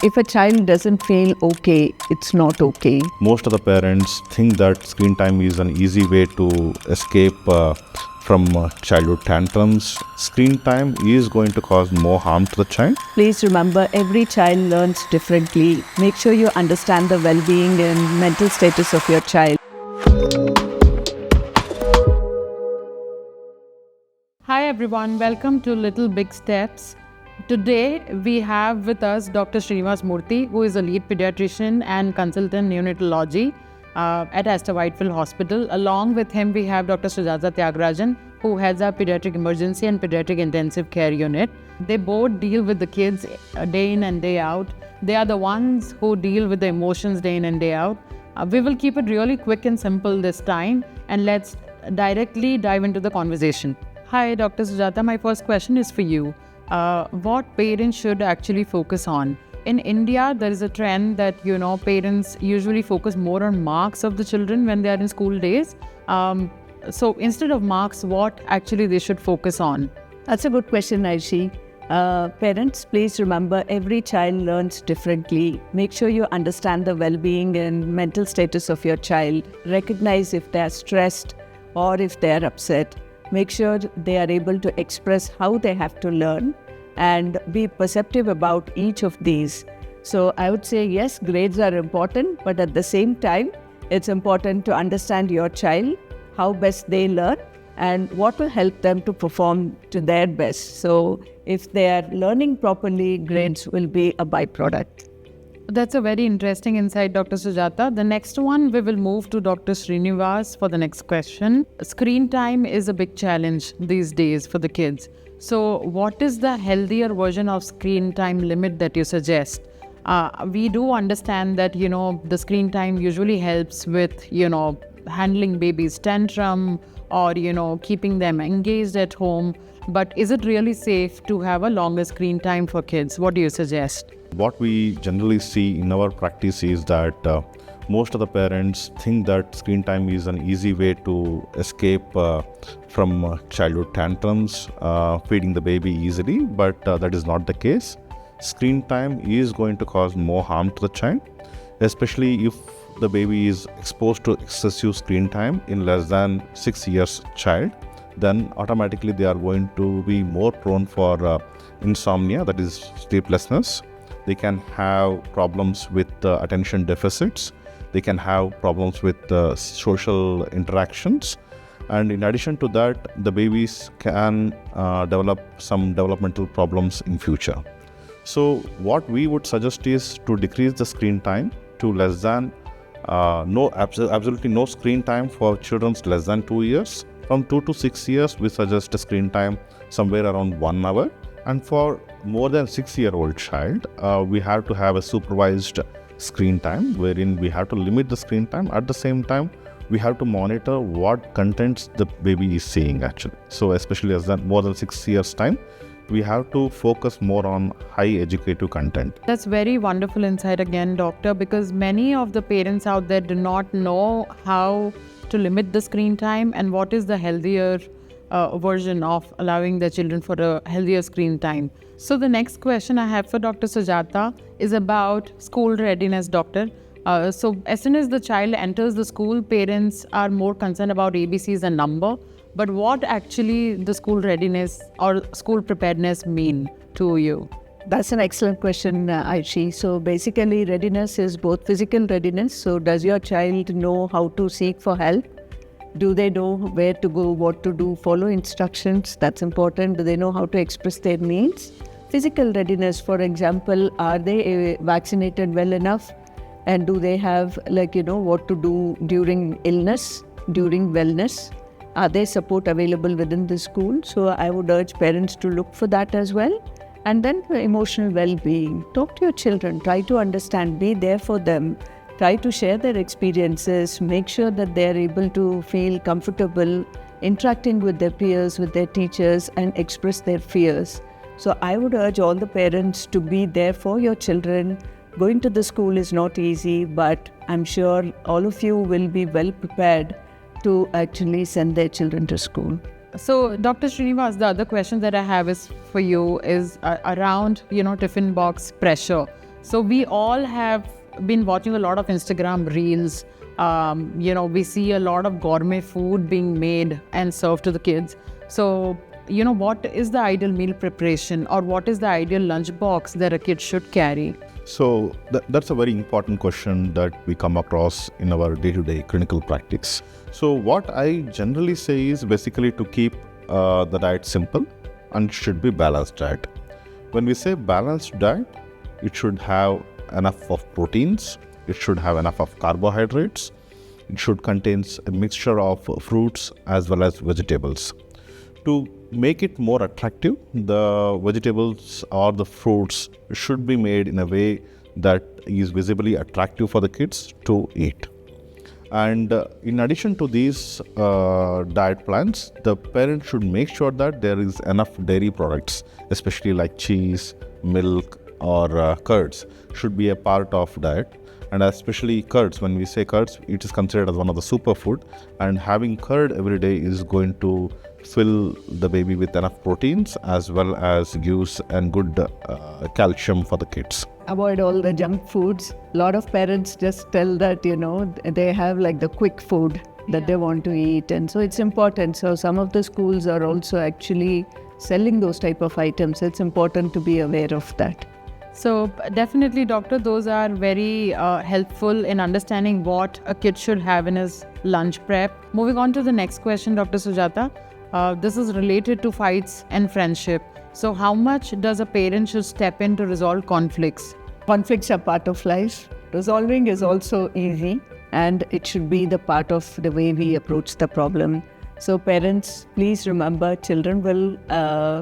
If a child doesn't feel okay, it's not okay. Most of the parents think that screen time is an easy way to escape from childhood tantrums. Screen time is going to cause more harm to the child. Please remember, every child learns differently. Make sure you understand the well-being and mental status of your child. Hi everyone, welcome to Little Big Steps. Today we have with us Dr. Srinivasa Murthy, who is a lead pediatrician and consultant neonatology at Aster Hospital. Along with him we have Dr. Sujatha Thyagarajan, who heads our pediatric emergency and pediatric intensive care unit. They both deal with the kids day in and day out. They are the ones who deal with the emotions day in and day out. We will keep it really quick and simple this time, and let's directly dive into the conversation. Hi Dr. Sujatha, my first question is for you. What parents should actually focus on? In India, there is a trend that, parents usually focus more on marks of the children when they are in school days. So instead of marks, what actually they should focus on? That's a good question, Aishi. Parents, please remember, every child learns differently. Make sure you understand the well-being and mental status of your child. Recognize if they are stressed or if they are upset. Make sure they are able to express how they have to learn and be perceptive about each of these. So I would say, yes, grades are important, but at the same time, it's important to understand your child, how best they learn, and what will help them to perform to their best. So if they are learning properly, grades will be a byproduct. That's a very interesting insight, Dr. Sujatha. The next one, we will move to Dr. Srinivas for the next question. Screen time is a big challenge these days for the kids. So what is the healthier version of screen time limit that you suggest? We do understand that, the screen time usually helps with, handling babies' tantrum or, keeping them engaged at home. But is it really safe to have a longer screen time for kids? What do you suggest? What we generally see in our practice is that most of the parents think that screen time is an easy way to escape from childhood tantrums, feeding the baby easily, but that is not the case. Screen time is going to cause more harm to the child, especially if the baby is exposed to excessive screen time in less than 6 years child. Then automatically they are going to be more prone for insomnia, that is sleeplessness. They can have problems with attention deficits. They can have problems with social interactions. And in addition to that, the babies can develop some developmental problems in future. So what we would suggest is to decrease the screen time to less than, absolutely no screen time for children less than 2 years. From 2 to 6 years, we suggest a screen time somewhere around 1 hour. And for more than 6-year-old child, we have to have a supervised screen time wherein we have to limit the screen time. At the same time, we have to monitor what contents the baby is seeing actually. So especially as more than 6 years time, we have to focus more on high educative content. That's very wonderful insight again, doctor, because many of the parents out there do not know how to limit the screen time and what is the healthier version of allowing their children for a healthier screen time. So the next question I have for Dr. Sujatha is about school readiness, doctor. So as soon as the child enters the school, parents are more concerned about ABCs and number. But what actually the school readiness or school preparedness mean to you? That's an excellent question, Aishi. So basically, readiness is both physical readiness. So does your child know how to seek for help? Do they know where to go, what to do, follow instructions? That's important. Do they know how to express their needs? Physical readiness, for example, are they vaccinated well enough? And do they have, what to do during illness, during wellness? Are there support available within the school? So I would urge parents to look for that as well. And then for emotional well-being, talk to your children, try to understand, be there for them, try to share their experiences, make sure that they are able to feel comfortable interacting with their peers, with their teachers, and express their fears. So I would urge all the parents to be there for your children. Going to the school is not easy, but I'm sure all of you will be well prepared to actually send their children to school. So, Dr. Srinivas, the other question that I have is for you is around, tiffin box pressure. So we all have been watching a lot of Instagram reels. We see a lot of gourmet food being made and served to the kids. So, what is the ideal meal preparation, or what is the ideal lunch box that a kid should carry? So that's a very important question that we come across in our day-to-day clinical practice. So what I generally say is basically to keep the diet simple and should be balanced diet. When we say balanced diet, it should have enough of proteins, it should have enough of carbohydrates, it should contain a mixture of fruits as well as vegetables. To make it more attractive, the vegetables or the fruits should be made in a way that is visibly attractive for the kids to eat. And in addition to these diet plans, the parent should make sure that there is enough dairy products, especially like cheese, milk or curds, should be a part of diet. And especially curds, when we say curds, it is considered as one of the superfood, and having curd every day is going to fill the baby with enough proteins as well as gives and good calcium for the kids. Avoid all the junk foods. A lot of parents just tell that, they have like the quick food that they want to eat. And so it's important. So some of the schools are also actually selling those type of items. It's important to be aware of that. So definitely, doctor, those are very helpful in understanding what a kid should have in his lunch prep. Moving on to the next question, Dr. Sujatha. This is related to fights and friendship. So how much does a parent should step in to resolve conflicts? Conflicts are part of life. Resolving is also easy, and it should be the part of the way we approach the problem. So parents, please remember, children will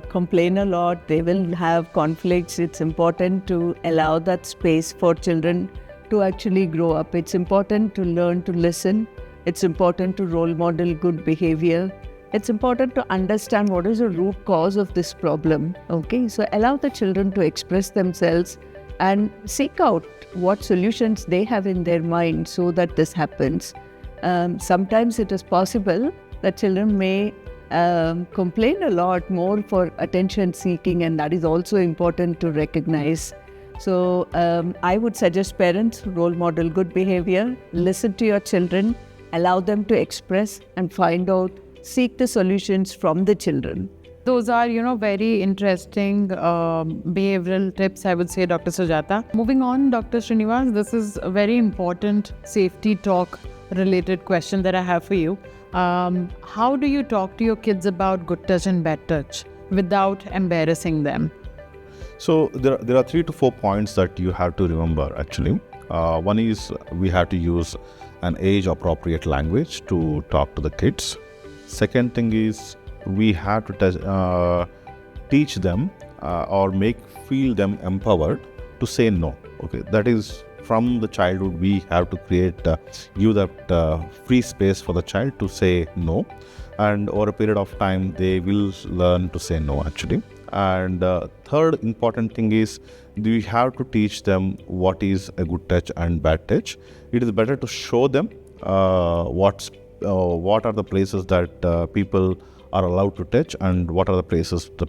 complain a lot. They will have conflicts. It's important to allow that space for children to actually grow up. It's important to learn to listen. It's important to role model good behavior. It's important to understand what is the root cause of this problem. Okay, so allow the children to express themselves and seek out what solutions they have in their mind so that this happens. Sometimes it is possible that children may complain a lot more for attention seeking, and that is also important to recognize. So I would suggest parents role model good behavior, listen to your children, allow them to express and find out, seek the solutions from the children. Those are, very interesting behavioral tips, I would say, Dr. Sujatha. Moving on, Dr. Srinivas, this is a very important safety talk related question that I have for you. How do you talk to your kids about good touch and bad touch without embarrassing them? So there are 3 to 4 points that you have to remember actually. One is we have to use an age appropriate language to talk to the kids. Second thing is we have to teach them or feel them empowered to say no. Okay, that is from the childhood we have to give that free space for the child to say no, and over a period of time they will learn to say no actually. And third important thing is we have to teach them what is a good touch and bad touch. It is better to show them what are the places that people are allowed to touch and what are the places the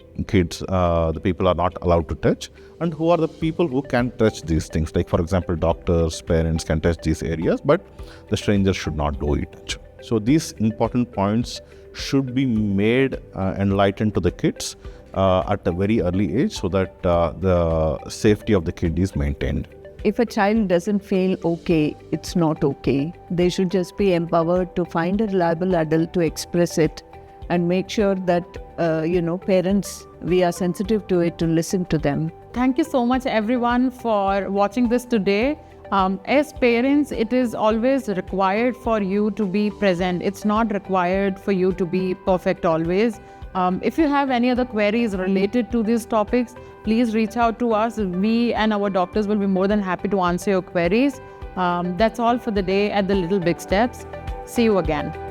people are not allowed to touch, and who are the people who can touch these things. Like for example, doctors, parents can touch these areas, but the strangers should not do it. So these important points should be made enlightened to the kids at a very early age so that the safety of the kid is maintained. If a child doesn't feel okay, it's not okay. They should just be empowered to find a reliable adult to express it and make sure that, parents, we are sensitive to it, to listen to them. Thank you so much everyone for watching this today. As parents, it is always required for you to be present. It's not required for you to be perfect always. If you have any other queries related to these topics, please reach out to us. We and our doctors will be more than happy to answer your queries. That's all for the day at the Little Big Steps. See you again.